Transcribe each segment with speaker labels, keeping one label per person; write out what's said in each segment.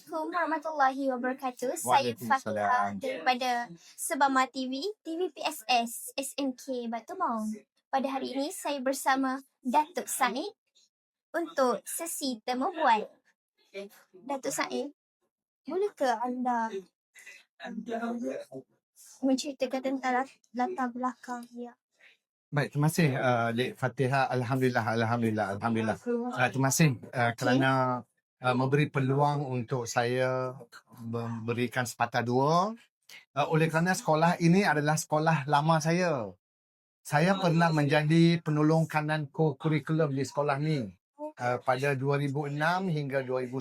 Speaker 1: Assalamualaikum warahmatullahi wabarakatuh. Saya Fatihah daripada Sebama TV, TVPSS, SMK Batu Maung. Pada hari ini saya bersama Datuk Said untuk sesi temu bual. Datuk Said, bolehkah anda menceritakan tentang latar belakang ya?
Speaker 2: Baik, terima kasih Dek Fatihah. Alhamdulillah. Terima kasih kerana memberi peluang untuk saya memberikan sepatah dua. Oleh kerana sekolah ini adalah sekolah lama saya. Saya pernah menjadi penolong kanan kurikulum di sekolah ni pada 2006 hingga 2010.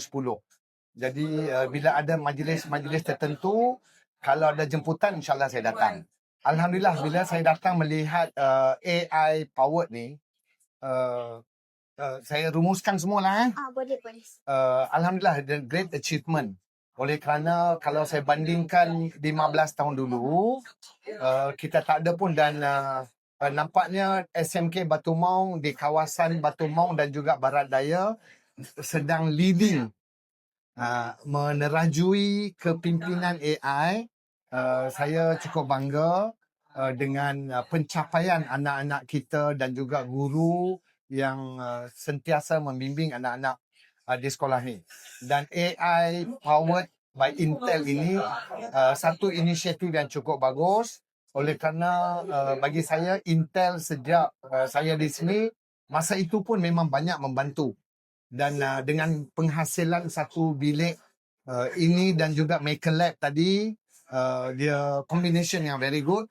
Speaker 2: Jadi bila ada majlis-majlis tertentu, kalau ada jemputan insyaAllah saya datang. Alhamdulillah bila saya datang melihat AI powered ni, saya rumuskan semualah.
Speaker 1: Boleh.
Speaker 2: Alhamdulillah, the great achievement. Oleh kerana kalau saya bandingkan 15 tahun dulu, kita tak ada pun dan nampaknya SMK Batu Maung di kawasan Batu Maung dan juga Barat Daya sedang leading menerajui kepimpinan AI. Saya cukup bangga dengan pencapaian anak-anak kita dan juga guru yang sentiasa membimbing anak-anak di sekolah ni. Dan AI powered by Intel ini satu inisiatif yang cukup bagus. Oleh kerana bagi saya Intel sejak saya di sini, masa itu pun memang banyak membantu. Dan dengan penghasilan satu bilik ini dan juga Maker Lab tadi, dia combination yang very good.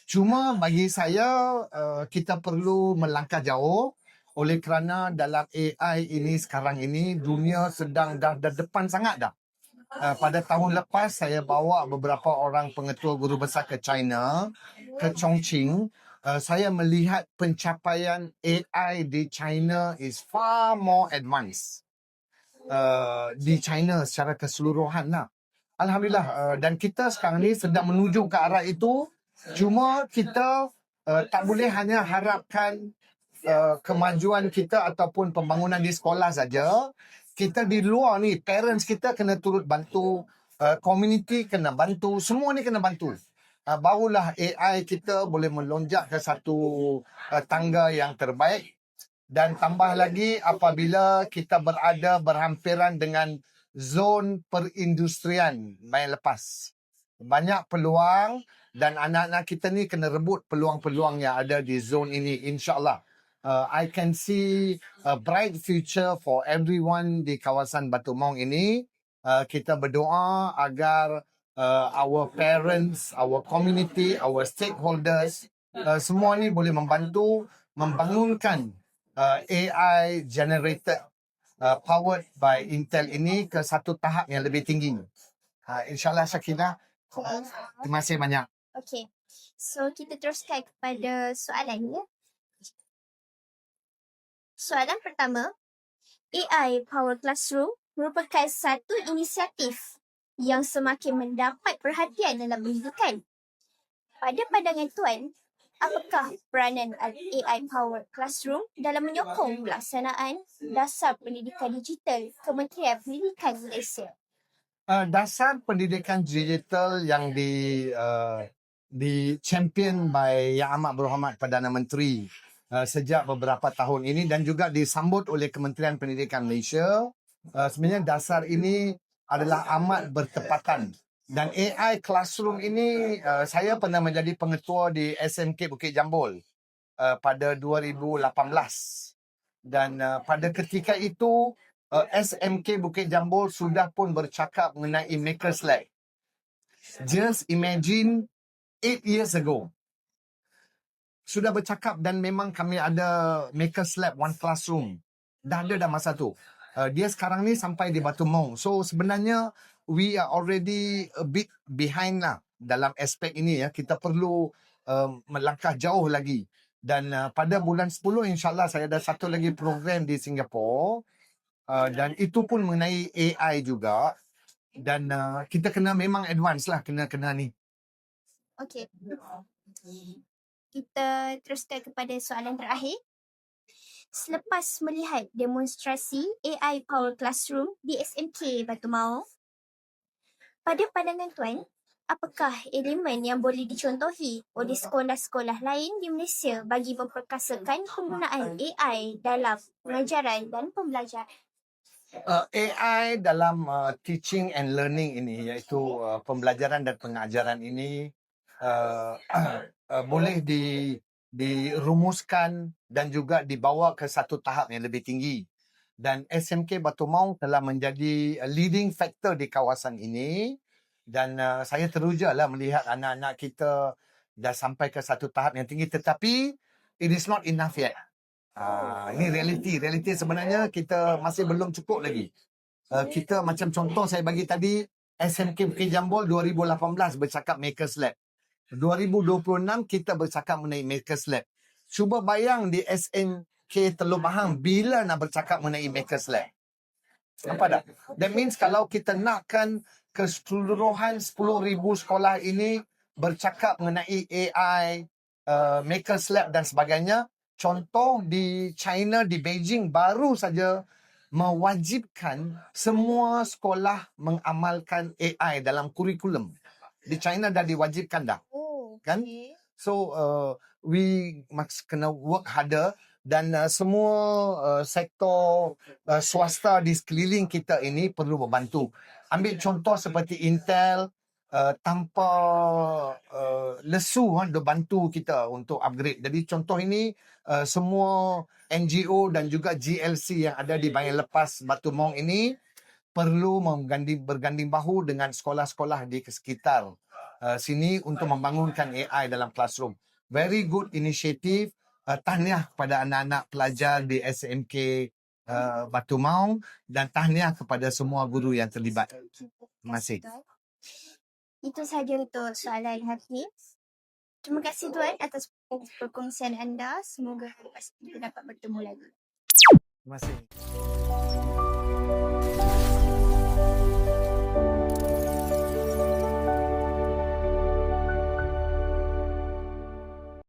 Speaker 2: Cuma bagi saya kita perlu melangkah jauh oleh kerana dalam AI ini sekarang ini dunia sedang dah depan sangat dah. Pada tahun lepas saya bawa beberapa orang pengetua guru besar ke China, ke Chongqing. Saya melihat pencapaian AI di China is far more advanced. Di China secara keseluruhan lah. Alhamdulillah, dan kita sekarang ni sedang menuju ke arah itu. Cuma kita tak boleh hanya harapkan kemajuan kita ataupun pembangunan di sekolah saja. Kita di luar ni, parents kita kena turut bantu, community kena bantu, semua ni kena bantu. Barulah AI kita boleh melonjak ke satu tangga yang terbaik. Dan tambah lagi apabila kita berada berhampiran dengan zon perindustrian main lepas. Banyak peluang dan anak-anak kita ni kena rebut peluang-peluang yang ada di zon ini, insyaAllah. I can see a bright future for everyone di kawasan Batu Maung ini. Kita berdoa agar our parents, our community, our stakeholders, semua ni boleh membantu membangunkan AI generated powered by Intel ini ke satu tahap yang lebih tinggi. InsyaAllah Syakina. Terima kasih banyak.
Speaker 1: Okay. So kita teruskan kepada soalan ya. Soalan pertama, AI Power Classroom merupakan satu inisiatif yang semakin mendapat perhatian dalam pendidikan. Pada pandangan Tuan, apakah peranan AI Power Classroom dalam menyokong pelaksanaan dasar pendidikan digital Kementerian Pendidikan Malaysia?
Speaker 2: Dasar pendidikan digital yang di champion by Yang Amat Berhormat Perdana Menteri sejak beberapa tahun ini dan juga disambut oleh Kementerian Pendidikan Malaysia. Sebenarnya dasar ini adalah amat bertepatan. Dan AI Classroom ini saya pernah menjadi pengetua di SMK Bukit Jambul pada 2018. Dan pada ketika itu SMK Bukit Jambul sudah pun bercakap mengenai Makers Lab. Just imagine 8 years ago. Sudah bercakap dan memang kami ada Makers Lab One Classroom. Dah ada dah masa tu. Dia sekarang ni sampai di Batu Maung. So sebenarnya we are already a bit behind lah dalam aspek ini ya. Kita perlu melangkah jauh lagi. Dan pada bulan 10 insyaAllah saya ada satu lagi program di Singapura. Dan itu pun mengenai AI juga. Dan kita kena memang advance lah kena ni.
Speaker 1: Okey. Kita teruskan kepada soalan terakhir. Selepas melihat demonstrasi AI Power Classroom di SMK Batu Maung, Pada pandangan Tuan, apakah elemen yang boleh dicontohi oleh sekolah-sekolah lain di Malaysia bagi memperkasakan penggunaan AI dalam pengajaran dan pembelajaran?
Speaker 2: AI dalam teaching and learning ini, iaitu pembelajaran dan pengajaran ini uh, boleh dirumuskan dan juga dibawa ke satu tahap yang lebih tinggi. Dan SMK Batu Maung telah menjadi leading factor di kawasan ini, dan saya terujalah melihat anak-anak kita dah sampai ke satu tahap yang tinggi, tetapi it is not enough yet. Ini realiti sebenarnya kita masih belum cukup lagi. Kita macam contoh saya bagi tadi, SMK Bukit Jambul 2018 bercakap Makers Lab. 2026 kita bercakap mengenai Makers Lab. Cuba bayang di SMK Teluk Bahang bila nak bercakap mengenai Makers Lab. Nampak tak? That means kalau kita nakkan keseluruhan 10,000 sekolah ini bercakap mengenai AI, Makers Lab dan sebagainya, contoh di China, di Beijing baru saja mewajibkan semua sekolah mengamalkan AI dalam kurikulum. Di China dah diwajibkan dah. Kan? So we must kena work harder, dan semua sektor swasta di sekeliling kita ini perlu membantu. Ambil contoh seperti Intel, tanpa lesu dia bantu kita untuk upgrade. Jadi contoh ini semua NGO dan juga GLC yang ada di Bayan Lepas Batu Maung ini perlu berganding bahu dengan sekolah-sekolah di sekitar sini untuk membangunkan AI dalam classroom. Very good initiative. Tahniah kepada anak-anak pelajar di SMK Batu Maung, dan tahniah kepada semua guru yang terlibat. Terima kasih.
Speaker 1: Itu sahaja untuk soalan hari ini. Terima kasih Tuan atas perkongsian anda. Semoga lepas kita dapat bertemu lagi.
Speaker 2: Terima kasih.